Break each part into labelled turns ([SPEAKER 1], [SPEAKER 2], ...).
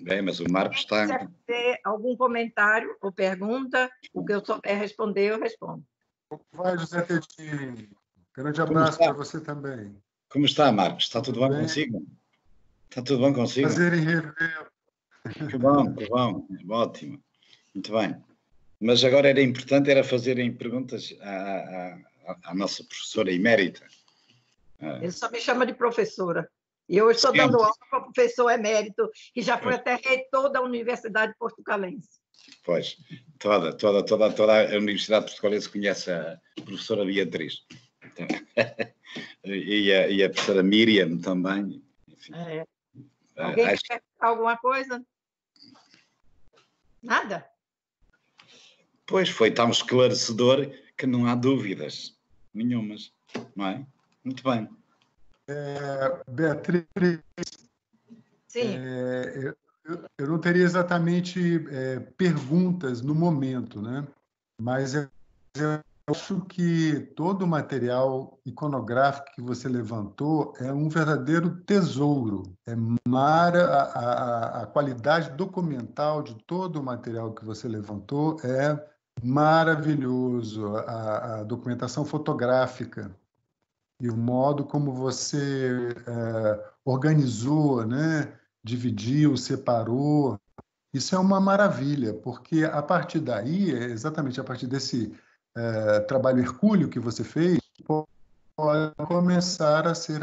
[SPEAKER 1] Bem, mas o Marcos está...
[SPEAKER 2] Se ter algum comentário ou pergunta, o que eu souber responder, eu respondo.
[SPEAKER 3] Vai, José Tedinho. Grande abraço para você também.
[SPEAKER 1] Como está, Marcos? Está tudo bem consigo? Está tudo bem consigo?
[SPEAKER 3] Prazer em rever.
[SPEAKER 1] Que bom, ótimo. Muito bem. Mas agora era importante fazerem perguntas à nossa professora emérita.
[SPEAKER 2] Ele só me chama de professora. E eu estou dando aula para o professor emérito, que já foi até reitor da Universidade Portucalense.
[SPEAKER 1] Pois, toda a Universidade Portucalense conhece a professora Beatriz. E a professora Miriam também. Enfim.
[SPEAKER 2] Alguém quer alguma coisa? Nada?
[SPEAKER 1] Pois, foi tão esclarecedor que não há dúvidas nenhumas, não é? Muito bem.
[SPEAKER 3] Beatriz,
[SPEAKER 2] sim.
[SPEAKER 3] Eu não teria exatamente perguntas no momento, né? Mas eu acho que todo o material iconográfico que você levantou é um verdadeiro tesouro. A qualidade documental de todo o material que você levantou é maravilhoso. A documentação fotográfica e o modo como você organizou, né? Dividiu, separou, isso é uma maravilha, porque a partir daí, exatamente a partir desse trabalho hercúleo que você fez, pode começar a ser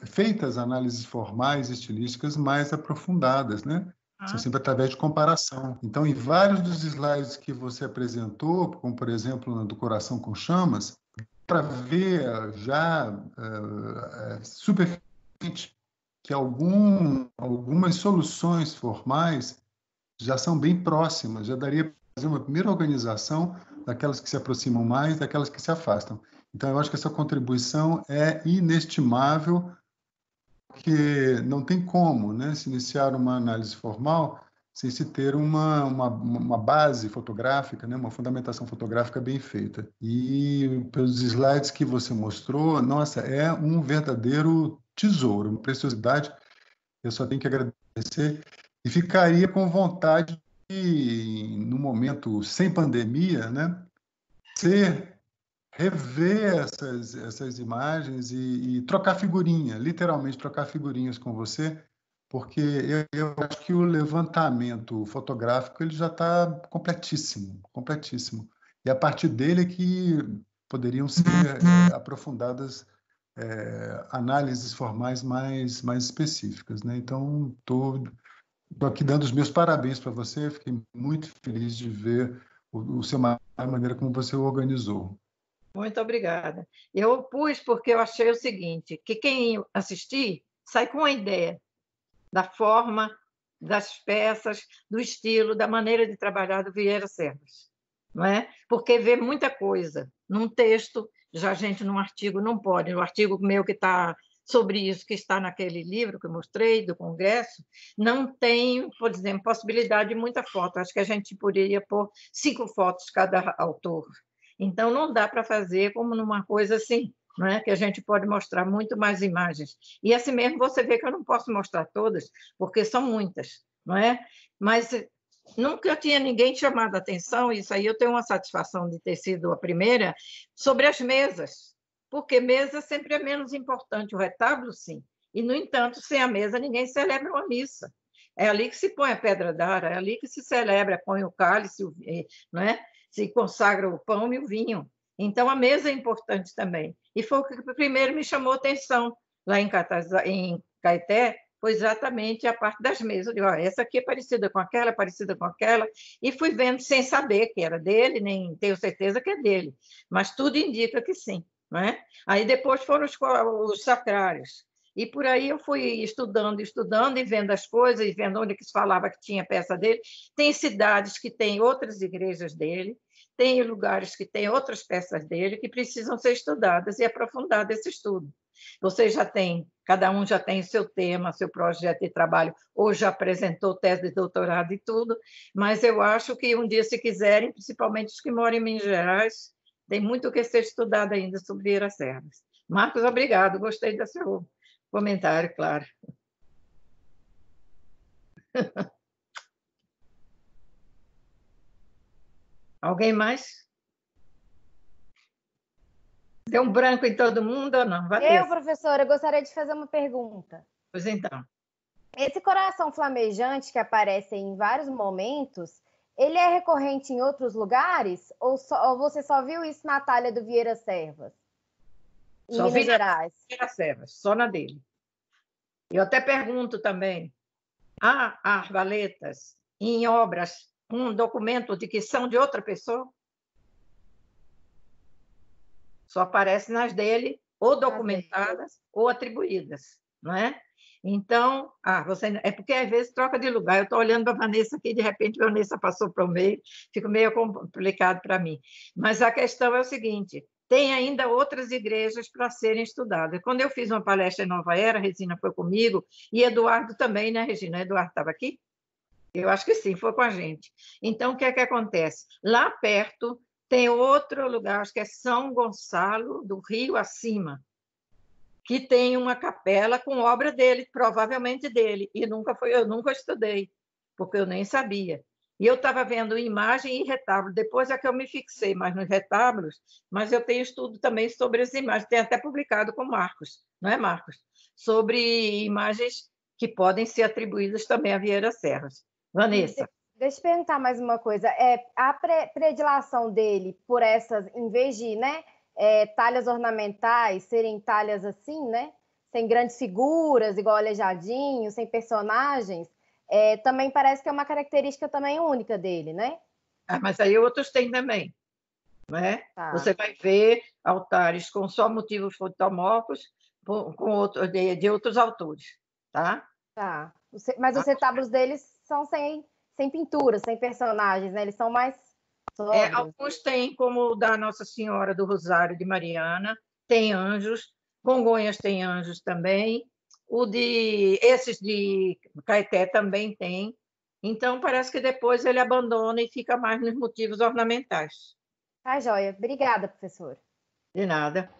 [SPEAKER 3] feitas análises formais, estilísticas mais aprofundadas, né? São sempre através de comparação. Então, em vários dos slides que você apresentou, como, por exemplo, na do Coração com Chamas, para ver já superficialmente que algumas soluções formais já são bem próximas, já daria para fazer uma primeira organização daquelas que se aproximam mais, daquelas que se afastam. Então, eu acho que essa contribuição é inestimável, porque não tem como, né, se iniciar uma análise formal sem se ter uma base fotográfica, né, uma fundamentação fotográfica bem feita. E pelos slides que você mostrou, nossa, é um verdadeiro tesouro, uma preciosidade. Eu só tenho que agradecer e ficaria com vontade de, no momento sem pandemia, né, rever essas imagens e trocar figurinha, literalmente trocar figurinhas com você, porque eu acho que o levantamento fotográfico ele já está completíssimo, completíssimo. E a partir dele é que poderiam ser aprofundadas análises formais mais específicas, né? Então, estou aqui dando os meus parabéns para você, fiquei muito feliz de ver o seu a maneira como você o organizou.
[SPEAKER 2] Muito obrigada. Eu pus porque eu achei o seguinte, que quem assistir sai com uma ideia da forma, das peças, do estilo, da maneira de trabalhar do Vieira Serras, não é? Porque vê muita coisa num texto, já a gente num artigo não pode, no artigo meu que está sobre isso, que está naquele livro que eu mostrei, do Congresso, não tem, por exemplo, possibilidade de muita foto. Acho que a gente poderia pôr 5 fotos cada autor. Então, não dá para fazer como numa coisa assim, não é? Que a gente pode mostrar muito mais imagens. E assim mesmo você vê que eu não posso mostrar todas, porque são muitas, não é? Mas nunca tinha ninguém chamado a atenção, isso aí eu tenho uma satisfação de ter sido a primeira, sobre as mesas, porque mesa sempre é menos importante, o retábulo sim, e, no entanto, sem a mesa ninguém celebra uma missa. É ali que se põe a pedra d'ara, é ali que se celebra, põe o cálice, não é? Se consagra o pão e o vinho. Então, a mesa é importante também. E foi o que primeiro me chamou a atenção lá em Caeté, foi exatamente a parte das mesas. Eu digo, essa aqui é parecida com aquela, e fui vendo sem saber que era dele, nem tenho certeza que é dele, mas tudo indica que sim. Não é? Aí depois foram os sacrários. E por aí eu fui estudando e vendo as coisas, e vendo onde que se falava que tinha peça dele. Tem cidades que têm outras igrejas dele, tem lugares que têm outras peças dele que precisam ser estudadas e aprofundado esse estudo. Você já tem, cada um já tem seu tema, seu projeto de trabalho, ou já apresentou tese de doutorado e tudo, mas eu acho que um dia, se quiserem, principalmente os que moram em Minas Gerais, tem muito o que ser estudado ainda sobre Vieira Serras. Marcos, obrigado, gostei do seu comentário, claro. Alguém mais? Deu um branco em todo mundo ou não? Vanessa?
[SPEAKER 4] Professora, gostaria de fazer uma pergunta.
[SPEAKER 2] Pois então.
[SPEAKER 4] Esse coração flamejante que aparece em vários momentos, ele é recorrente em outros lugares? Ou você só viu isso na talha do Vieira Servas? Em
[SPEAKER 2] Só
[SPEAKER 4] Minas
[SPEAKER 2] vi
[SPEAKER 4] Gerais?
[SPEAKER 2] Vieira Servas, só na dele. Eu até pergunto também, há arbaletas em obras com documento de que são de outra pessoa? Só aparece nas dele, ou documentadas, ou atribuídas, não é? Então, é porque às vezes troca de lugar. Eu estou olhando para a Vanessa aqui, de repente a Vanessa passou para o meio, fica meio complicado para mim. Mas a questão é o seguinte: tem ainda outras igrejas para serem estudadas. Quando eu fiz uma palestra em Nova Era, a Regina foi comigo, e Eduardo também, né, Regina? Eduardo estava aqui? Eu acho que sim, foi com a gente. Então, o que é que acontece? Lá perto tem outro lugar, acho que é São Gonçalo do Rio Acima, que tem uma capela com obra dele, provavelmente dele, e eu nunca estudei, porque eu nem sabia. E eu estava vendo imagem e retábulo, depois é que eu me fixei mais nos retábulos, mas eu tenho estudo também sobre as imagens, tem até publicado com Marcos, não é, Marcos? Sobre imagens que podem ser atribuídas também a Vieira Serras. Vanessa.
[SPEAKER 4] Deixa eu perguntar mais uma coisa. A predilação dele por essas, em vez de, né, talhas ornamentais, serem talhas assim, né, sem grandes figuras, igual Aleijadinho, sem personagens, também parece que é uma característica também única dele, né?
[SPEAKER 2] Mas aí outros têm também, não é?
[SPEAKER 4] Tá.
[SPEAKER 2] Você vai ver altares com só motivos fotomórficos de outros autores, tá?
[SPEAKER 4] Tá. Mas os retábulos deles são sem pintura, sem personagens, né? Eles são mais sóbrios.
[SPEAKER 2] Alguns têm, como o da Nossa Senhora do Rosário de Mariana, tem anjos, Congonhas tem anjos também, esses de Caeté também tem. Então, parece que depois ele abandona e fica mais nos motivos ornamentais.
[SPEAKER 4] Tá, joia. Obrigada, professor.
[SPEAKER 2] De nada.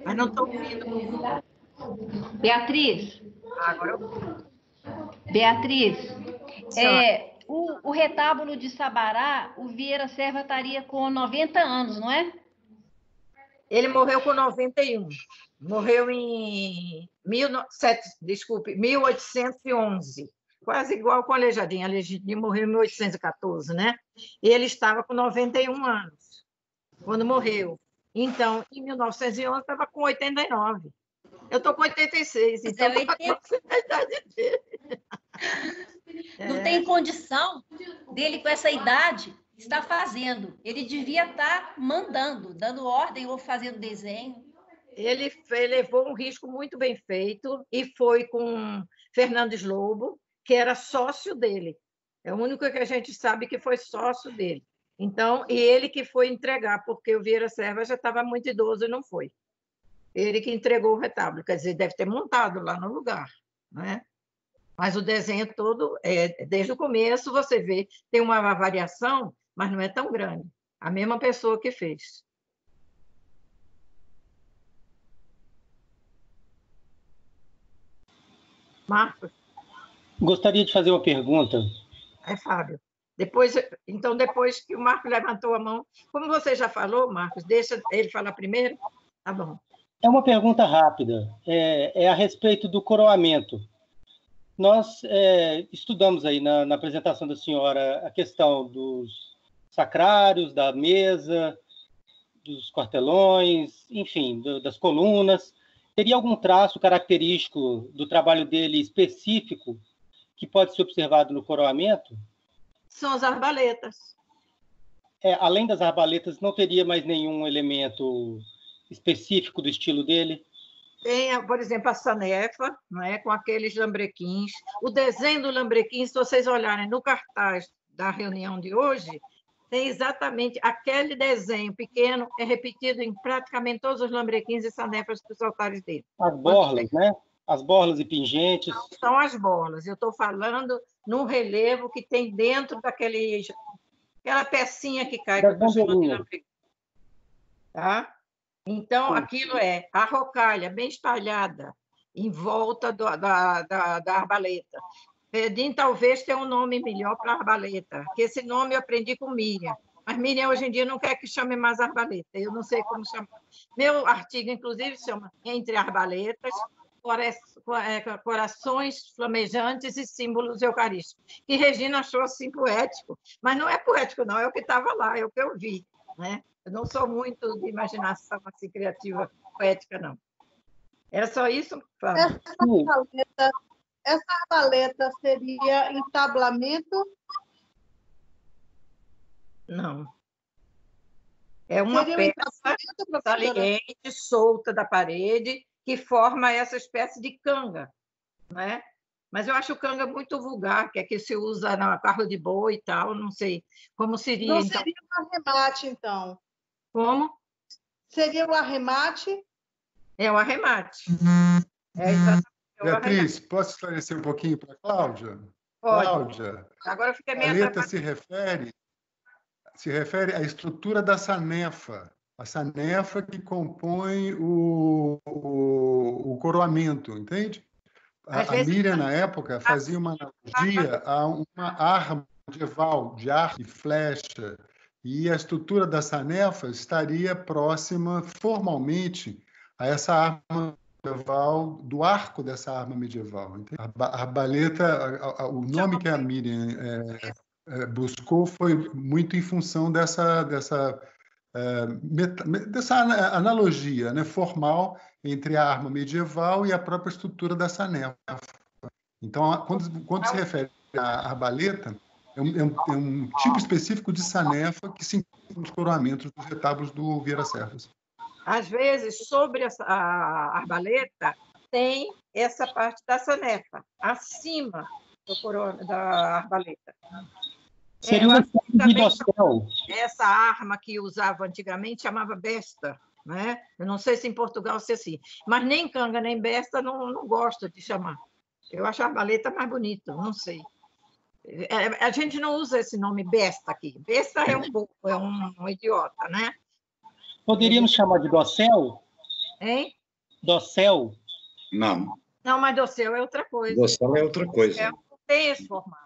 [SPEAKER 2] Mas não estou ouvindo.
[SPEAKER 5] Beatriz.
[SPEAKER 2] Agora eu...
[SPEAKER 5] Beatriz, o retábulo de Sabará, o Vieira Serva estaria com 90 anos, não é?
[SPEAKER 2] Ele morreu com 91. Morreu em 1811. Quase igual com a Aleijadinho. A Aleijadinho morreu em 1814, né? E ele estava com 91 anos quando morreu. Então, em 1911, estava com 89. Eu estou com 86, então a idade dele.
[SPEAKER 6] Não tem condição dele, com essa idade, estar fazendo. Ele devia estar mandando, dando ordem ou fazendo desenho.
[SPEAKER 2] Ele levou um risco muito bem feito e foi com Fernandes Lobo, que era sócio dele. É o único que a gente sabe que foi sócio dele. Então, e ele que foi entregar, porque o Vieira Serva já estava muito idoso e não foi. Ele que entregou o retábulo, quer dizer, deve ter montado lá no lugar, né? Mas o desenho todo, desde o começo, você vê, tem uma variação, mas não é tão grande. A mesma pessoa que fez. Marcos?
[SPEAKER 7] Gostaria de fazer uma pergunta.
[SPEAKER 2] Fábio. Depois que o Marcos levantou a mão, como você já falou, Marcos, deixa ele falar primeiro? Tá bom.
[SPEAKER 7] É uma pergunta rápida. É a respeito do coroamento. Nós estudamos aí na apresentação da senhora a questão dos sacrários, da mesa, dos quartelões, enfim, das colunas. Teria algum traço característico do trabalho dele específico que pode ser observado no coroamento?
[SPEAKER 2] São as arbaletas.
[SPEAKER 7] Além das arbaletas, não teria mais nenhum elemento específico do estilo dele?
[SPEAKER 2] Tem, por exemplo, a sanefa, né, com aqueles lambrequins. O desenho do lambrequim, se vocês olharem no cartaz da reunião de hoje, tem exatamente aquele desenho pequeno, é repetido em praticamente todos os lambrequins e sanefas dos altares dele.
[SPEAKER 7] As borlas, né? As borlas e pingentes.
[SPEAKER 2] Não são as borlas, eu estou falando no relevo que tem dentro aquela pecinha que cai.
[SPEAKER 7] Das bandeirinhas.
[SPEAKER 2] tá? Então, aquilo é a rocalha bem espalhada em volta da arbaleta. Pedim talvez tenha um nome melhor para arbaleta, que esse nome eu aprendi com Miriam. Mas Miriam, hoje em dia, não quer que chame mais arbaleta. Eu não sei como chamar. Meu artigo, inclusive, chama Entre Arbaletas, Corações Flamejantes e Símbolos Eucarísticos, que Regina achou assim poético. Mas não é poético, não, é o que estava lá, é o que eu vi, né? Eu não sou muito de imaginação assim, criativa, poética, não. Era só isso, Flávia?
[SPEAKER 8] Essa arbaleta seria entablamento?
[SPEAKER 2] Não. É uma peça saliente, solta da parede, que forma essa espécie de canga, né? Mas eu acho o canga muito vulgar, que é que se usa no carro de boi e tal, não sei como seria.
[SPEAKER 8] Não seria um arremate, então?
[SPEAKER 2] Como?
[SPEAKER 8] Seria o arremate?
[SPEAKER 2] É o arremate. É
[SPEAKER 3] exatamente. Beatriz, posso esclarecer um pouquinho para a Cláudia?
[SPEAKER 2] Pode.
[SPEAKER 3] Cláudia,
[SPEAKER 2] agora eu fiquei meio
[SPEAKER 3] a letra se refere à estrutura da sanefa, a sanefa que compõe o coroamento, entende? A Miriam, na época, fazia uma analogia a uma arma medieval de arco e flecha, e a estrutura da sanefa estaria próxima formalmente a essa arma medieval, do arco dessa arma medieval. Entende? A arbaleta, o nome que a Miriam buscou foi muito em função dessa analogia, né, formal entre a arma medieval e a própria estrutura da sanefa. Então, quando se refere à arbaleta, é um tipo específico de sanefa que se encontra nos coroamentos dos retábulos do Vieira Serras.
[SPEAKER 2] Às vezes, sobre a arbaleta, tem essa parte da sanefa, acima da arbaleta.
[SPEAKER 7] Seria uma espécie de dossel.
[SPEAKER 2] Essa arma que usava antigamente chamava besta, né? Eu não sei se em Portugal se é assim, mas nem canga nem besta não gosto de chamar. Eu acho a arbaleta mais bonita, não sei. A gente não usa esse nome besta aqui. Besta é um bobo, é um idiota, né?
[SPEAKER 7] Poderíamos chamar de dossel?
[SPEAKER 2] Hein?
[SPEAKER 7] Dossel?
[SPEAKER 1] Não.
[SPEAKER 2] Não, mas dossel é outra coisa.
[SPEAKER 1] Dossel é outra coisa.
[SPEAKER 2] Não tem esse formato.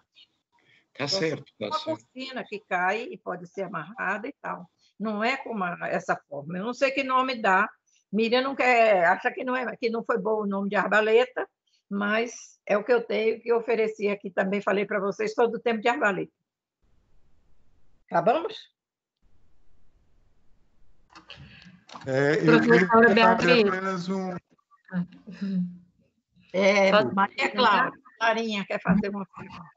[SPEAKER 1] Está certo.
[SPEAKER 2] Uma cortina que cai e pode ser amarrada e tal. Não é como essa forma. Eu não sei que nome dá. Miriam não quer, acha que não foi bom o nome de arbaleta, mas é o que eu tenho, que eu ofereci aqui também, falei para vocês, todo o tempo de arbaleta. Acabamos?
[SPEAKER 3] Professora Beatriz. Apenas
[SPEAKER 2] Maria Clara, Clarinha quer fazer uma pergunta.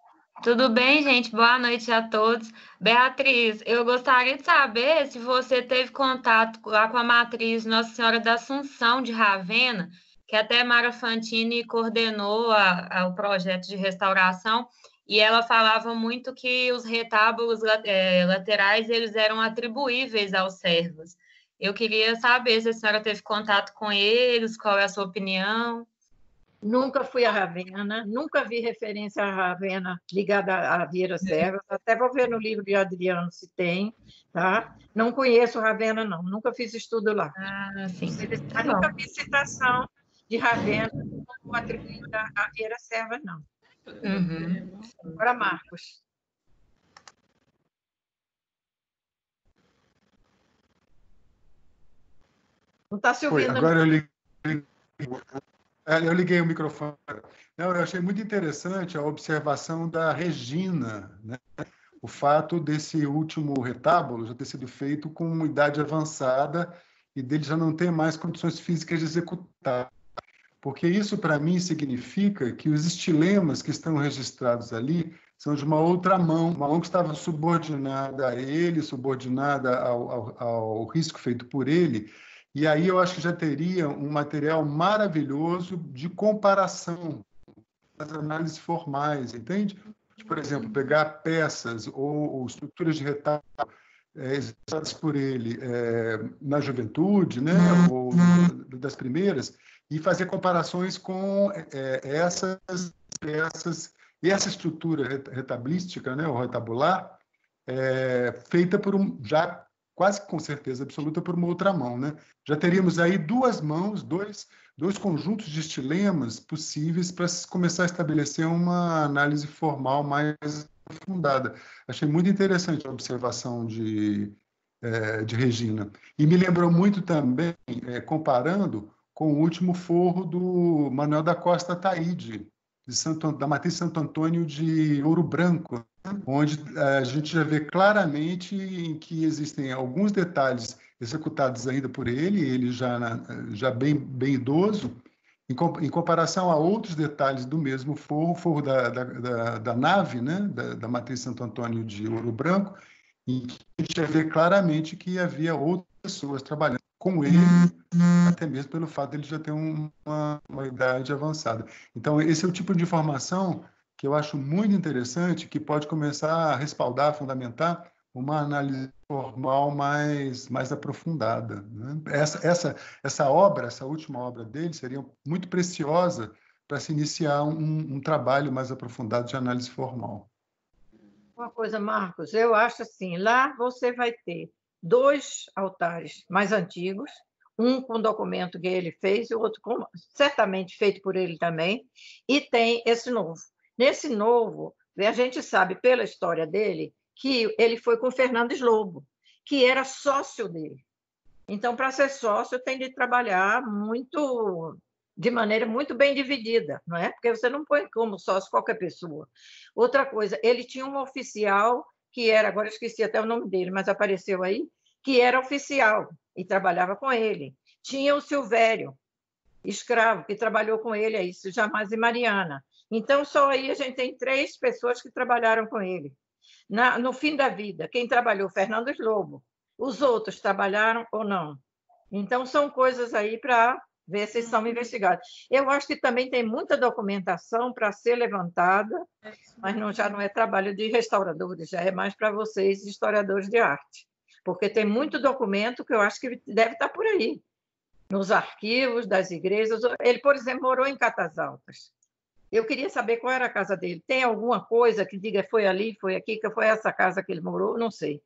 [SPEAKER 9] Tudo bem, gente? Boa noite a todos. Beatriz, eu gostaria de saber se você teve contato lá com a matriz Nossa Senhora da Assunção de Ravenna, que até Mara Fantini coordenou o projeto de restauração, e ela falava muito que os retábulos laterais eles eram atribuíveis aos servos. Eu queria saber se a senhora teve contato com eles, qual é a sua opinião.
[SPEAKER 2] Nunca fui a Ravenna, nunca vi referência a Ravenna ligada a Vieira Serras, até vou ver no livro de Adriano se tem, tá? Não conheço Ravenna, não, nunca fiz estudo lá.
[SPEAKER 9] Sim.
[SPEAKER 2] Mas nunca vi citação de Ravenna como atribuída a Vieira Serras, não.
[SPEAKER 9] Uhum.
[SPEAKER 2] Agora, Marcos. Não está se ouvindo.
[SPEAKER 3] Agora eu liguei o microfone. Não, eu achei muito interessante a observação da Regina, né? O fato desse último retábulo já ter sido feito com uma idade avançada e dele já não ter mais condições físicas de executar. Porque isso, para mim, significa que os estilemas que estão registrados ali são de uma outra mão, uma mão que estava subordinada a ele, subordinada ao risco feito por ele. E aí eu acho que já teria um material maravilhoso de comparação das análises formais, entende? Por exemplo, pegar peças ou estruturas de retábulo executadas por ele na juventude, né, ou das primeiras, e fazer comparações com essas peças e essa estrutura retablística, né, ou retabular, feita por já quase com certeza absoluta por uma outra mão, né? Já teríamos aí duas mãos, dois conjuntos de estilemas possíveis para começar a estabelecer uma análise formal mais aprofundada. Achei muito interessante a observação de Regina. E me lembrou muito também, comparando com o último forro do Manuel da Costa Taide, da Matriz Santo Antônio de Ouro Branco, onde a gente já vê claramente em que existem alguns detalhes executados ainda por ele já bem idoso, em comparação a outros detalhes do mesmo forro, o forro da nave, né, da Matriz Santo Antônio de Ouro Branco, em que a gente já vê claramente que havia outras pessoas trabalhando com ele, até mesmo pelo fato de ele já ter uma idade avançada. Então, esse é o tipo de informação que eu acho muito interessante, que pode começar a respaldar, fundamentar uma análise formal mais aprofundada, né? Essa última obra dele, seria muito preciosa para se iniciar um trabalho mais aprofundado de análise formal.
[SPEAKER 2] Uma coisa, Marcos, eu acho assim, lá você vai ter 2 altares mais antigos, um com documento que ele fez e o outro certamente feito por ele também, e tem esse novo. Nesse novo, a gente sabe pela história dele que ele foi com Fernandes Lobo, que era sócio dele. Então, para ser sócio, tem de trabalhar de maneira muito bem dividida, não é? Porque você não põe como sócio qualquer pessoa. Outra coisa, ele tinha um oficial que era, agora eu esqueci até o nome dele, mas apareceu aí, que era oficial e trabalhava com ele. Tinha o Silvério, escravo, que trabalhou com ele, é isso, Jamais e Mariana. Então, só aí a gente tem 3 pessoas que trabalharam com ele. No fim da vida, quem trabalhou? Fernandes Lobo. Os outros trabalharam ou não? Então, são coisas aí para ver se são investigadas. Eu acho que também tem muita documentação para ser levantada, mas já não é trabalho de restauradores, já é mais para vocês, historiadores de arte, porque tem muito documento que eu acho que deve estar por aí, nos arquivos das igrejas. Ele, por exemplo, morou em Catas Altas. Eu queria saber qual era a casa dele. Tem alguma coisa que diga foi ali, foi aqui, que foi essa casa que ele morou? Não sei.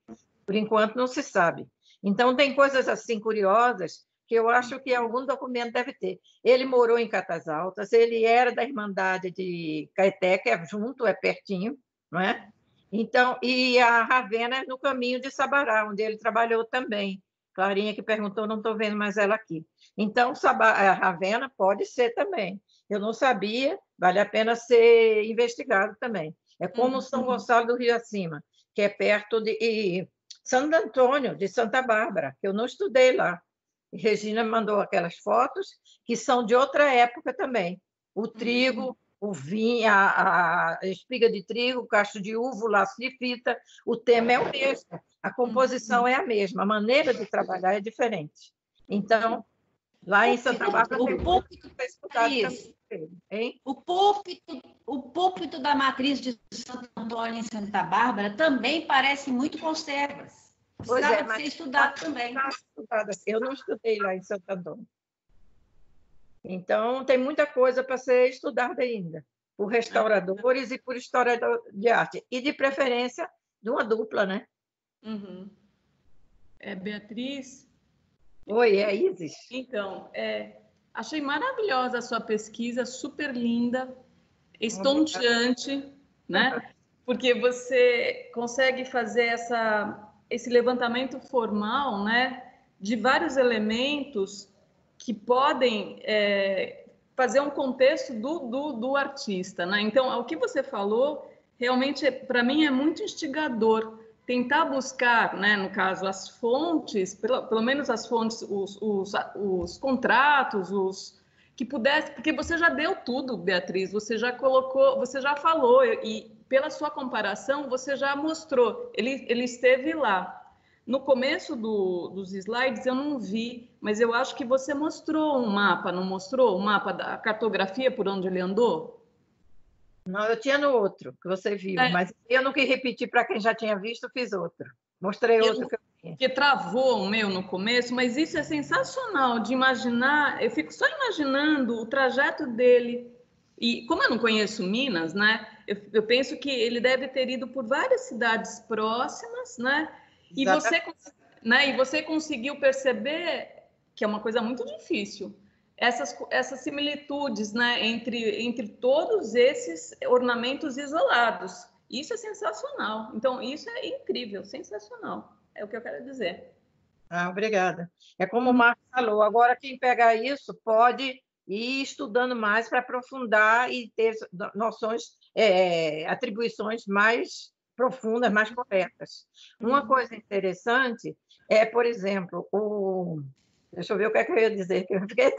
[SPEAKER 2] Por enquanto, não se sabe. Então, tem coisas assim curiosas que eu acho que algum documento deve ter. Ele morou em Catas Altas, ele era da Irmandade de Caeté, que é junto, é pertinho, não é? Então, e a Ravena é no caminho de Sabará, onde ele trabalhou também. Clarinha que perguntou, não estou vendo mais ela aqui. Então, a Ravena pode ser também. Eu não sabia, vale a pena ser investigado também. É como São Gonçalo do Rio Acima, que é perto de Santo Antônio, de Santa Bárbara, que eu não estudei lá. E Regina mandou aquelas fotos, que são de outra época também. O trigo, o vinho, a espiga de trigo, o cacho de uva, o laço de fita, o tema é o mesmo, a composição é a mesma, a maneira de trabalhar é diferente. Então, lá em Santa Bárbara, tem muito para estudar também.
[SPEAKER 6] O púlpito da Matriz de Santo Antônio em Santa Bárbara também parece muito conservas. Precisava ser estudado também.
[SPEAKER 2] Eu não estudei lá em Santo Antônio. Então, tem muita coisa para ser estudada ainda, por restauradores e por historiador de arte. E, de preferência, de uma dupla, né?
[SPEAKER 10] Beatriz?
[SPEAKER 2] Oi, é Isis.
[SPEAKER 10] Então, achei maravilhosa a sua pesquisa, super linda, estonteante, né? Porque você consegue fazer esse levantamento formal, né, de vários elementos que podem fazer um contexto do artista, né? Então, o que você falou, realmente, para mim, é muito instigador tentar buscar, né, no caso, as fontes, pelo menos as fontes, os contratos, que pudesse, porque você já deu tudo, Beatriz, você já colocou, você já falou, e pela sua comparação, você já mostrou, ele esteve lá. No começo dos slides eu não vi, mas eu acho que você mostrou um mapa, não mostrou? Um mapa da cartografia por onde ele andou?
[SPEAKER 2] Não, eu tinha no outro, que você viu, mas eu não quis repetir para quem já tinha visto, fiz outro. Mostrei outro que eu tinha.
[SPEAKER 10] Que travou o meu no começo, mas isso é sensacional de imaginar, eu fico só imaginando o trajeto dele. E como eu não conheço Minas, né, eu penso que ele deve ter ido por várias cidades próximas, né? E você, né? E você conseguiu perceber que é uma coisa muito difícil. Essas similitudes, né, entre todos esses ornamentos isolados. Isso é sensacional. Então, isso é incrível, sensacional. É o que eu quero dizer.
[SPEAKER 2] Obrigada. É como o Marcos falou, agora quem pegar isso pode ir estudando mais para aprofundar e ter noções, atribuições mais profundas, mais corretas. Uma coisa interessante é, por exemplo, deixa eu ver o que é que eu ia dizer, porque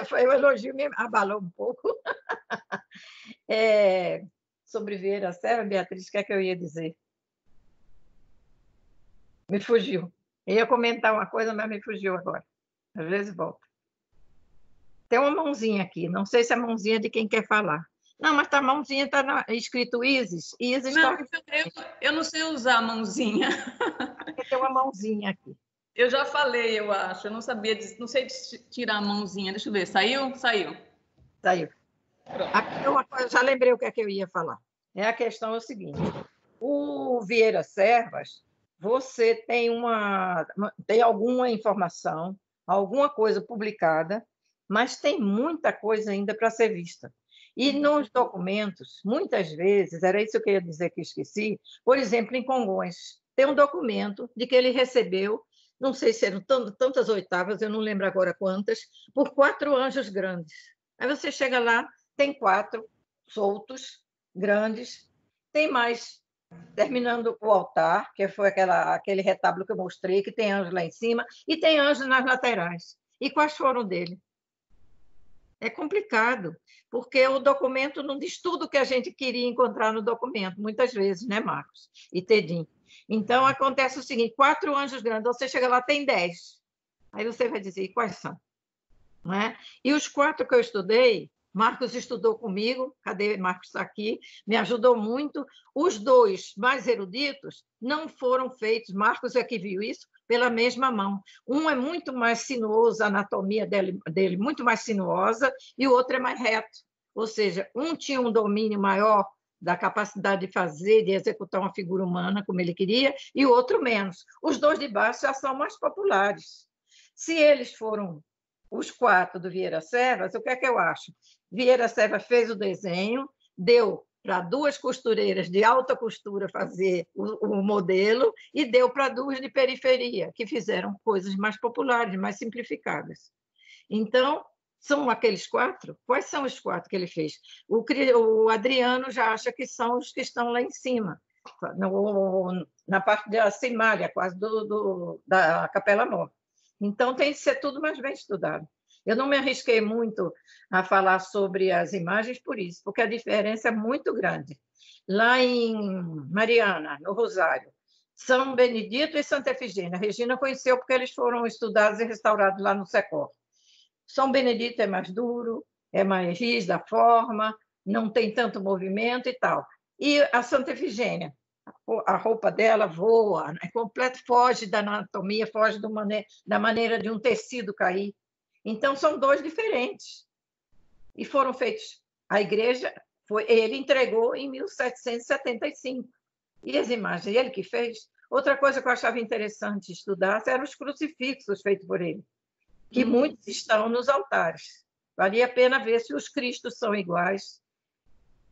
[SPEAKER 2] foi um elogio, me abalou um pouco. Sobre Vieira Serra, Beatriz, o que é que eu ia dizer? Me fugiu. Eu ia comentar uma coisa, mas me fugiu agora. Às vezes volta. Tem uma mãozinha aqui, não sei se é a mãozinha de quem quer falar. Não, mas a mãozinha está escrito Isis. Isis
[SPEAKER 10] não, eu não sei usar a mãozinha.
[SPEAKER 2] Tem uma mãozinha aqui.
[SPEAKER 10] Eu já falei, eu acho. Eu não sabia, não sei tirar a mãozinha. Deixa eu ver. Saiu? Saiu.
[SPEAKER 2] Saiu. Aqui uma coisa, já lembrei o que é que eu ia falar. A questão é o seguinte: o Vieira Serras, você tem alguma informação, alguma coisa publicada, mas tem muita coisa ainda para ser vista. E nos documentos, muitas vezes, era isso que eu ia dizer que esqueci, por exemplo, em Congonhas, tem um documento de que ele recebeu, não sei se eram tantas oitavas, eu não lembro agora quantas, por 4 anjos grandes. Aí você chega lá, tem 4 soltos, grandes, tem mais, terminando o altar, que foi aquele retábulo que eu mostrei, que tem anjos lá em cima, e tem anjos nas laterais. E quais foram dele? É complicado, porque o documento não diz tudo o que a gente queria encontrar no documento, muitas vezes, né, Marcos e Tedim? Então, acontece o seguinte, 4 anjos grandes, você chega lá, tem 10. Aí você vai dizer, e quais são? Não é? E os 4 que eu estudei, Marcos estudou comigo, cadê Marcos? Está aqui, me ajudou muito. Os 2 mais eruditos não foram feitos, Marcos é que viu isso, pela mesma mão. Um é muito mais sinuoso, a anatomia dele muito mais sinuosa, e o outro é mais reto. Ou seja, um tinha um domínio maior da capacidade de fazer, de executar uma figura humana como ele queria, e o outro menos. Os 2 de baixo já são mais populares. Se eles foram os 4 do Vieira Serras, o que é que eu acho? Vieira Serras fez o desenho, deu para 2 costureiras de alta costura fazer o modelo e deu para 2 de periferia, que fizeram coisas mais populares, mais simplificadas. Então, são aqueles 4? Quais são os 4 que ele fez? O Adriano já acha que são os que estão lá em cima, na parte da cimalha, quase da Capela Mor. Então, tem que ser tudo mais bem estudado. Eu não me arrisquei muito a falar sobre as imagens por isso, porque a diferença é muito grande. Lá em Mariana, no Rosário, São Benedito e Santa Efigênia. A Regina conheceu porque eles foram estudados e restaurados lá no Secor. São Benedito é mais duro, é mais rígido a forma, não tem tanto movimento e tal. E a Santa Efigênia, a roupa dela voa, é completo, foge da anatomia, foge da maneira de um tecido cair. Então, são 2 diferentes. E foram feitos. A igreja, ele entregou em 1775. E as imagens, ele que fez. Outra coisa que eu achava interessante estudar eram os crucifixos feitos por ele, que muitos estão nos altares. Valia a pena ver se os cristos são iguais,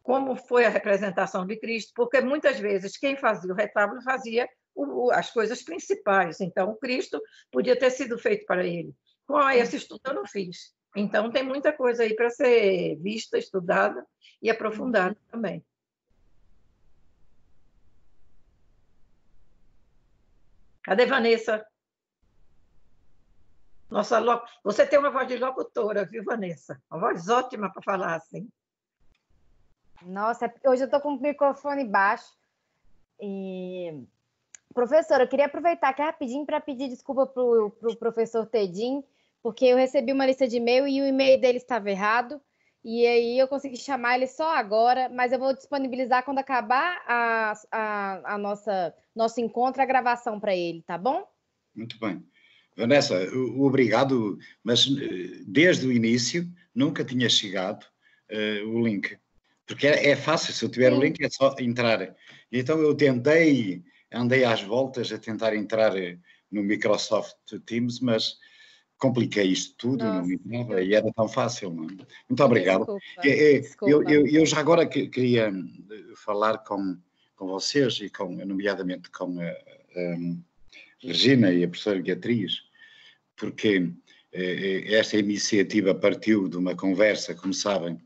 [SPEAKER 2] como foi a representação de Cristo, porque muitas vezes quem fazia o retábulo fazia as coisas principais. Então, o Cristo podia ter sido feito para ele. Com esse estudo eu não fiz. Então, tem muita coisa aí para ser vista, estudada e aprofundada também. Cadê Vanessa? Você tem uma voz de locutora, viu, Vanessa? Uma voz ótima para falar assim.
[SPEAKER 4] Nossa, hoje eu estou com o microfone baixo. E... Professora, eu queria aproveitar aqui rapidinho para pedir desculpa para o professor Tedim, porque eu recebi uma lista de e-mail e o e-mail dele estava errado, e aí eu consegui chamar ele só agora, mas eu vou disponibilizar quando acabar nosso encontro, a gravação para ele, tá bom?
[SPEAKER 1] Muito bem. Vanessa, obrigado, mas desde o início nunca tinha chegado o link, porque é fácil, se eu tiver o link é só entrar. Então eu andei às voltas a tentar entrar no Microsoft Teams, mas compliquei isto tudo, não me entrava, e era tão fácil. Não? Muito obrigado.
[SPEAKER 4] Desculpa.
[SPEAKER 1] Eu já agora queria falar com vocês, e nomeadamente com a Regina e a professora Beatriz, porque esta iniciativa partiu de uma conversa, como sabem,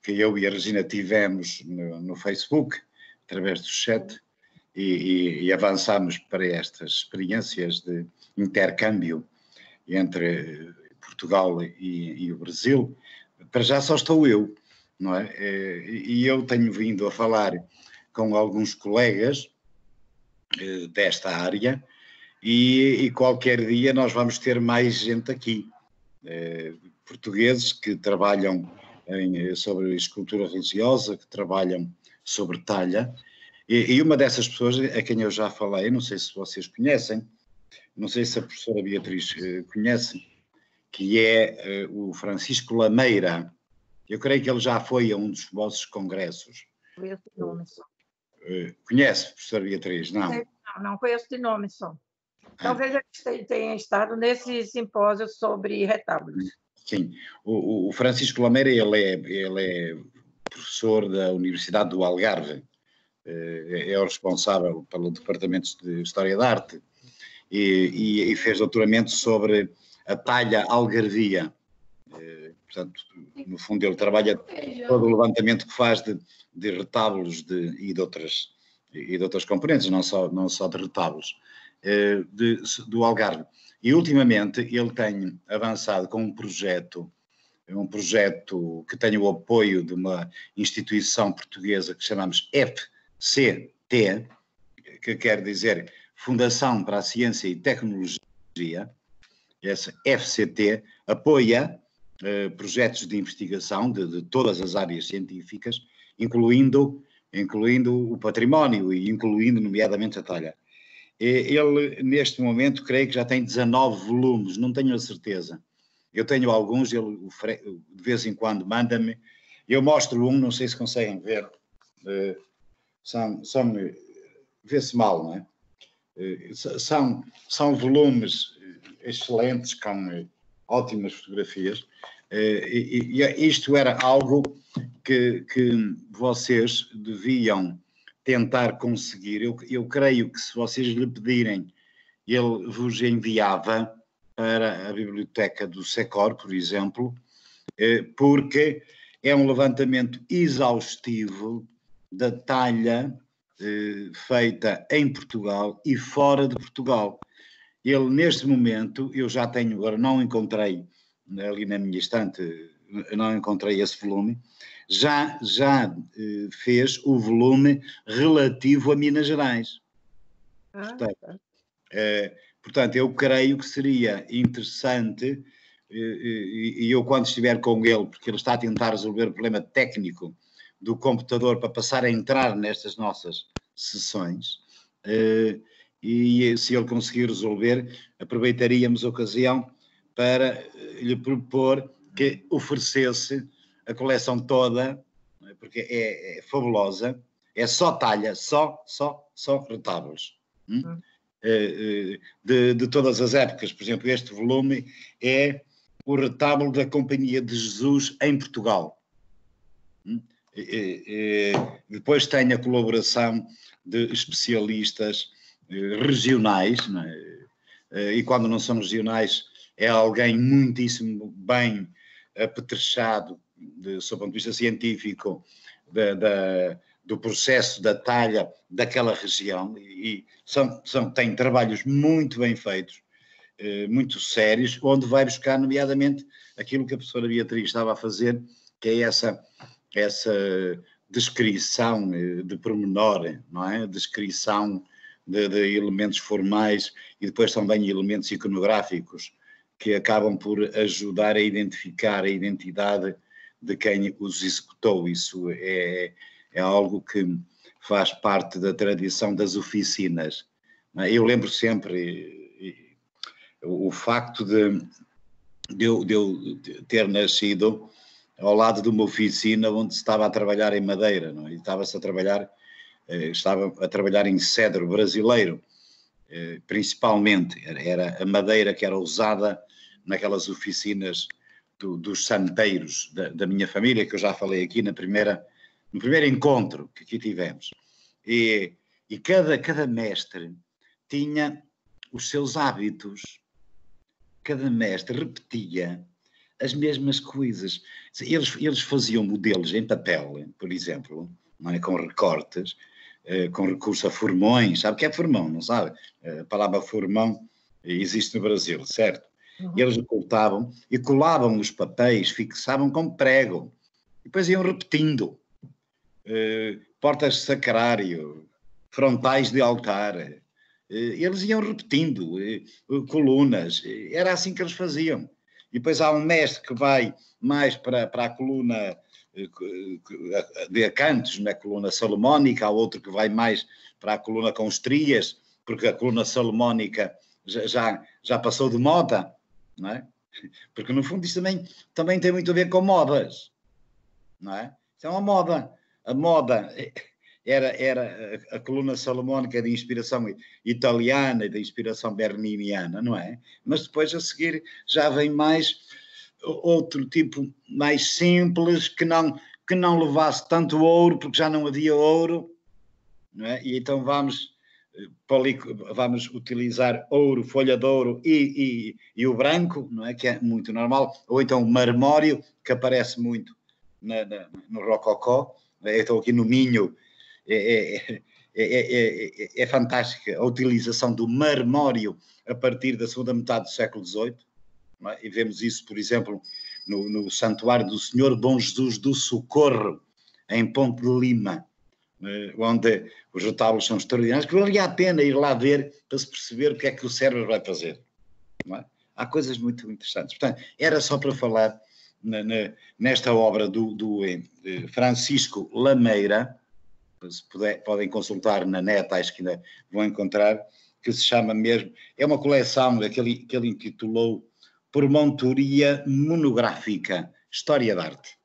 [SPEAKER 1] que eu e a Regina tivemos no Facebook, através do chat, e avançámos para estas experiências de intercâmbio entre Portugal e o Brasil. Para já só estou eu, não é? E eu tenho vindo a falar com alguns colegas desta área, e qualquer dia nós vamos ter mais gente aqui, portugueses que trabalham sobre escultura religiosa, que trabalham sobre talha, e uma dessas pessoas a quem eu já falei, não sei se vocês conhecem, não sei se a professora Beatriz conhece, que é o Francisco Lameira. Eu creio que ele já foi a um dos vossos congressos.
[SPEAKER 2] Conheço de nome só.
[SPEAKER 1] Conhece, professora Beatriz? Não.
[SPEAKER 2] Não conheço de nome só. Talvez ele tenha estado nesse simpósio sobre retábulos.
[SPEAKER 1] Sim. O Francisco Lameira, ele é professor da Universidade do Algarve, é o responsável pelo Departamento de História da Arte, e fez doutoramento sobre a talha algarvia. Portanto, no fundo, ele trabalha todo o levantamento que faz de retábulos e de outras componentes, não só de retábulos, do Algarve. E, ultimamente, ele tem avançado com um projeto que tem o apoio de uma instituição portuguesa que chamamos FCT, que quer dizer Fundação para a Ciência e Tecnologia. Essa FCT apoia projetos de investigação de todas as áreas científicas, incluindo o património e incluindo, nomeadamente, a talha. Ele, neste momento, creio que já tem 19 volumes, não tenho a certeza. Eu tenho alguns, ele de vez em quando manda-me. Eu mostro um, não sei se conseguem ver. Vê-se mal, não é? São volumes excelentes, com ótimas fotografias. E isto era algo que vocês deviam tentar conseguir. Eu creio que se vocês lhe pedirem, ele vos enviava para a biblioteca do SECOR, por exemplo, porque é um levantamento exaustivo da talha feita em Portugal e fora de Portugal. Ele, neste momento, eu já tenho, agora não encontrei ali na minha estante, não encontrei esse volume, já fez o volume relativo a Minas Gerais. Portanto, eu creio que seria interessante, e eu quando estiver com ele, porque ele está a tentar resolver o problema técnico do computador para passar a entrar nestas nossas sessões, e se ele conseguir resolver, aproveitaríamos a ocasião para lhe propor que oferecesse a coleção toda, porque é fabulosa, é só talha, só retábulos. De todas as épocas. Por exemplo, este volume é o retábulo da Companhia de Jesus em Portugal. Depois tem a colaboração de especialistas regionais, não é? E quando não são regionais é alguém muitíssimo bem apetrechado, sob o ponto de vista científico, do processo da talha daquela região, e tem trabalhos muito bem feitos, muito sérios, onde vai buscar, nomeadamente, aquilo que a professora Beatriz estava a fazer, que é essa descrição de pormenor, não é? Descrição de elementos formais e depois também elementos iconográficos que acabam por ajudar a identificar a identidade de quem os executou. Isso é algo que faz parte da tradição das oficinas. Eu lembro sempre o facto de eu ter nascido ao lado de uma oficina onde se estava a trabalhar em madeira, não é? E estava a trabalhar em cedro brasileiro. principalmente, era a madeira que era usada naquelas oficinas dos santeiros da minha família, que eu já falei aqui no primeiro encontro que aqui tivemos. E cada mestre tinha os seus hábitos, cada mestre repetia as mesmas coisas. Eles faziam modelos em papel, por exemplo, não é? Com recortes, com recurso a formões. Sabe o que é formão, não sabe? A palavra formão existe no Brasil, certo? Uhum. Eles recortavam e colavam os papéis, fixavam com prego. E depois iam repetindo. Portas de sacrário, frontais de altar. Eles iam repetindo. Colunas. Era assim que eles faziam. E depois há um mestre que vai mais para a coluna de acantos, na coluna salomónica, há outro que vai mais para a coluna com estrias, porque a coluna salomónica já passou de moda, não é? Porque no fundo isso também tem muito a ver com modas, não é? Isso é uma moda. A moda era a coluna salomónica de inspiração italiana e de inspiração berniniana, não é? Mas depois a seguir já vem mais outro tipo mais simples, que não levasse tanto ouro, porque já não havia ouro, não é? E então vamos utilizar ouro, folha de ouro e o branco, não é? Que é muito normal, ou então o marmório, que aparece muito no rococó. Eu estou aqui no Minho. É fantástica a utilização do marmório a partir da segunda metade do século XVIII, não é? E vemos isso, por exemplo, no Santuário do Senhor Bom Jesus do Socorro, em Ponte de Lima, onde os retábulos são extraordinários, que valia a pena ir lá ver para se perceber o que é que o cérebro vai fazer, não é? Há coisas muito interessantes. Portanto, era só para falar nesta obra do Francisco Lameira. Se podem consultar na net, acho que ainda vão encontrar, que se chama mesmo, é uma coleção que ele intitulou Promontoria Monográfica, História da Arte.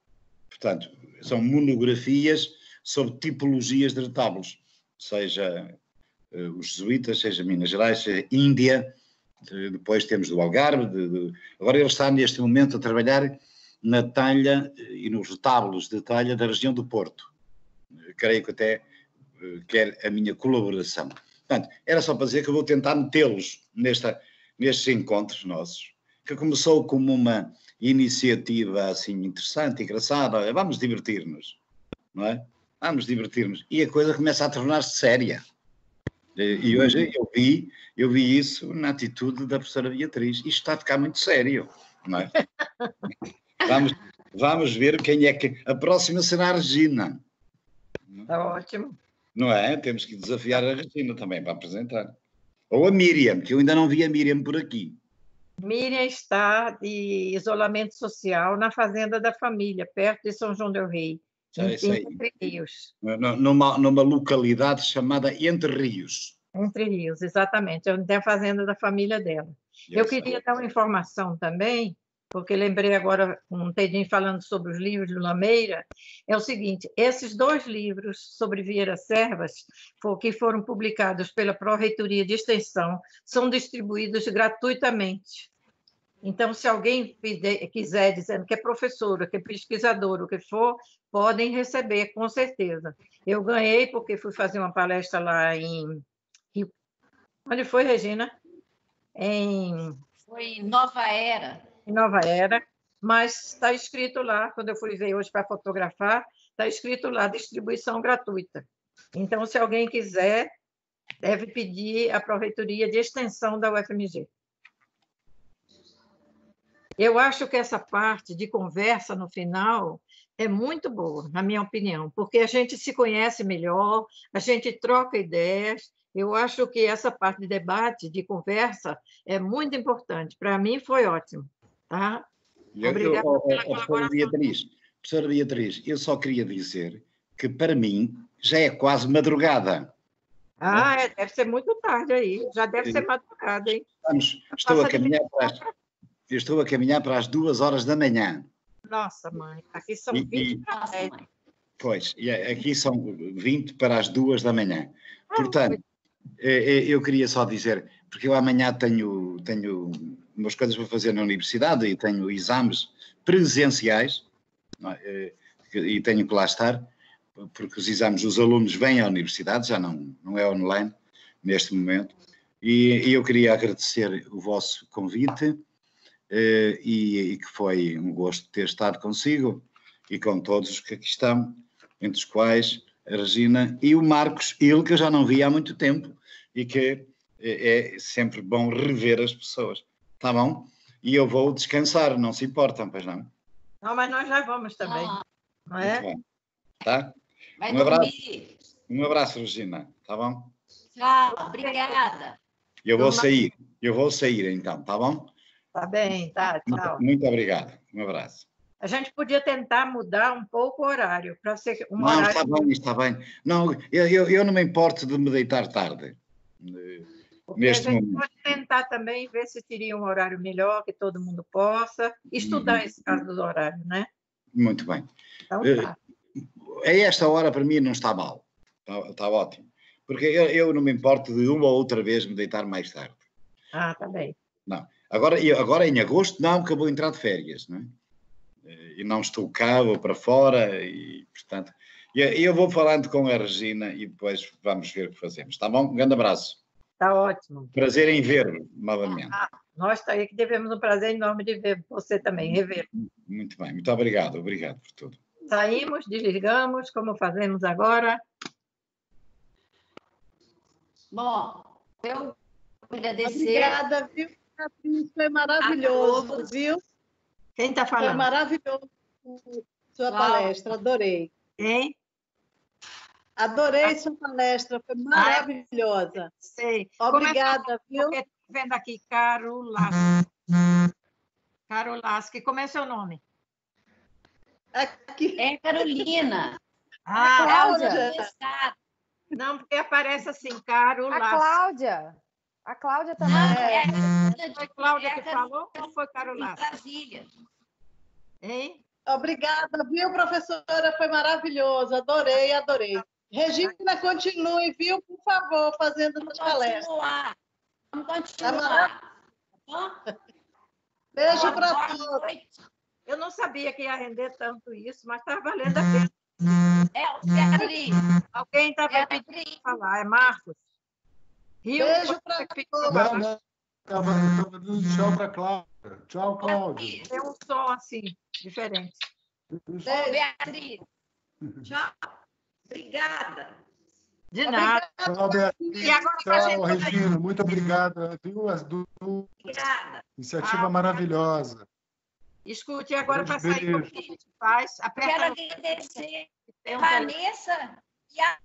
[SPEAKER 1] Portanto, são monografias sobre tipologias de retábulos, seja os jesuítas, seja Minas Gerais, seja Índia, depois temos do Algarve, agora ele está neste momento a trabalhar na talha e nos retábulos de talha da região do Porto. Creio que até quer a minha colaboração. Portanto, era só para dizer que eu vou tentar metê-los nestes encontros nossos, que começou como uma iniciativa assim interessante, engraçada. Vamos divertir-nos, não é? Vamos divertir-nos. E a coisa começa a tornar-se séria. E hoje eu vi isso na atitude da professora Beatriz. Isto está a ficar muito sério, não é? Vamos ver quem é que... A próxima será a Regina.
[SPEAKER 2] Está ótimo.
[SPEAKER 1] Não é? Temos que desafiar a Regina também para apresentar. Ou a Miriam, que eu ainda não vi a Miriam por aqui.
[SPEAKER 2] Miriam está de isolamento social na Fazenda da Família, perto de São João del Rei, Entre Rios.
[SPEAKER 1] Numa localidade chamada Entre Rios.
[SPEAKER 2] Entre Rios, exatamente. Onde tem a Fazenda da Família dela. Eu queria dar uma informação também, porque lembrei agora um dedinho falando sobre os livros do Lameira, é o seguinte, esses 2 livros sobre Vieira Servas, que foram publicados pela Pró-Reitoria de Extensão, são distribuídos gratuitamente. Então, se alguém quiser, dizendo que é professora, que é pesquisadora, o que for, podem receber, com certeza. Eu ganhei porque fui fazer uma palestra lá em Rio. Onde foi, Regina?
[SPEAKER 6] Foi em Nova Era.
[SPEAKER 2] Em Nova Era, mas está escrito lá, quando eu fui ver hoje para fotografar, está escrito lá, distribuição gratuita. Então, se alguém quiser, deve pedir a Pró-Reitoria de Extensão da UFMG. Eu acho que essa parte de conversa no final é muito boa, na minha opinião, porque a gente se conhece melhor, a gente troca ideias. Eu acho que essa parte de debate, de conversa, é muito importante. Para mim, foi ótimo. Tá? Obrigada pela colaboração.
[SPEAKER 1] Professora Beatriz, eu só queria dizer que, para mim, já é quase madrugada.
[SPEAKER 2] Deve ser muito tarde aí. Já deve ser madrugada, hein?
[SPEAKER 1] Estou a caminhar para as 2 horas da manhã.
[SPEAKER 2] Nossa, mãe, aqui são 20 para 10.
[SPEAKER 1] Pois, e aqui são 20 para as 2 da manhã. Portanto, Eu queria só dizer, porque eu amanhã tenho umas coisas para fazer na universidade e tenho exames presenciais, e tenho que lá estar, porque os exames dos alunos vêm à universidade, já não é online neste momento, e eu queria agradecer o vosso convite, e que foi um gosto ter estado consigo e com todos os que aqui estão, entre os quais a Regina e o Marcos Il, que eu já não vi há muito tempo, e que é sempre bom rever as pessoas. Está bom? E eu vou descansar, não se importam, pois não?
[SPEAKER 2] Não, mas nós já vamos também. Não é?
[SPEAKER 1] Muito bem. Tá?
[SPEAKER 6] Vai
[SPEAKER 1] Um abraço.
[SPEAKER 6] dormir.
[SPEAKER 1] Um abraço, Regina. Tá bom?
[SPEAKER 6] Tchau, obrigada.
[SPEAKER 1] Eu vou sair então, tá bom?
[SPEAKER 2] Tá bem, tá, tchau.
[SPEAKER 1] Muito obrigado. Um abraço.
[SPEAKER 2] A gente podia tentar mudar um pouco o horário, para ser um
[SPEAKER 1] Não,
[SPEAKER 2] horário...
[SPEAKER 1] está bem. Não, eu não me importo de me deitar tarde.
[SPEAKER 2] Porque
[SPEAKER 1] Neste
[SPEAKER 2] a gente
[SPEAKER 1] momento.
[SPEAKER 2] pode tentar também ver se teria um horário melhor, que todo mundo possa estudar esse caso do horário, né?
[SPEAKER 1] Muito bem.
[SPEAKER 2] Então, tá.
[SPEAKER 1] A esta hora, para mim, não está mal. Está ótimo. Porque eu não me importo de uma ou outra vez me deitar mais tarde.
[SPEAKER 2] Ah, tá bem.
[SPEAKER 1] Não. Agora em agosto, não, porque eu vou entrar de férias, não é? E não estou cá, vou para fora, e, portanto... Eu vou falando com a Regina e depois vamos ver o que fazemos. Está bom? Um grande abraço.
[SPEAKER 2] Está ótimo.
[SPEAKER 1] Prazer em ver novamente.
[SPEAKER 2] Nós aí que devemos um prazer enorme de ver você também, rever.
[SPEAKER 1] Muito bem, muito obrigado por tudo.
[SPEAKER 2] Saímos, desligamos, como fazemos agora.
[SPEAKER 6] Bom, eu agradecer.
[SPEAKER 8] Obrigada, viu, Beatriz? Foi maravilhoso, viu?
[SPEAKER 2] Quem está falando?
[SPEAKER 8] Foi maravilhoso sua palestra, adorei.
[SPEAKER 2] Hein?
[SPEAKER 8] Adorei sua palestra, foi maravilhosa.
[SPEAKER 2] Sei.
[SPEAKER 8] Obrigada, viu?
[SPEAKER 2] Estou vendo aqui, Carolaschi. Como é seu nome?
[SPEAKER 8] Aqui.
[SPEAKER 6] É Carolina.
[SPEAKER 4] Cláudia.
[SPEAKER 2] Não, porque aparece assim, Carolaschi.
[SPEAKER 4] A Cláudia também.
[SPEAKER 2] Foi Cláudia que falou ou foi Carolaschi?
[SPEAKER 6] Brasília.
[SPEAKER 2] Hein?
[SPEAKER 8] Obrigada, viu, professora? Foi maravilhoso. Adorei. Regina, continue, viu? Por favor, fazendo as palestras.
[SPEAKER 6] Vamos continuar.
[SPEAKER 8] Beijo para todos.
[SPEAKER 2] Eu não sabia que ia render tanto isso, mas está valendo a pena.
[SPEAKER 6] Beatriz.
[SPEAKER 2] Alguém está pedindo para falar. É Marcos?
[SPEAKER 8] Beijo para todos.
[SPEAKER 3] Não. Estava dando tchau para a Cláudia. Tchau, Cláudia.
[SPEAKER 2] Tem um som assim, diferente.
[SPEAKER 6] Beatriz. Tchau. Obrigada.
[SPEAKER 2] De nada.
[SPEAKER 3] Tchau, Beatriz.
[SPEAKER 2] E agora
[SPEAKER 3] Tchau, Regina. Muito obrigada. Viu?
[SPEAKER 6] Obrigada.
[SPEAKER 3] Iniciativa maravilhosa.
[SPEAKER 2] Escute, agora para sair, o que a gente faz?
[SPEAKER 6] Quero agradecer a Vanessa e a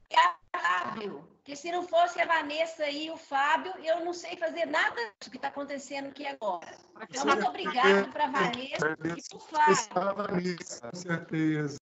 [SPEAKER 6] Fábio. Porque se não fosse a Vanessa e o Fábio, eu não sei fazer nada do que está acontecendo aqui agora. Então, muito obrigada para a Vanessa e para o Fábio.
[SPEAKER 3] Com certeza.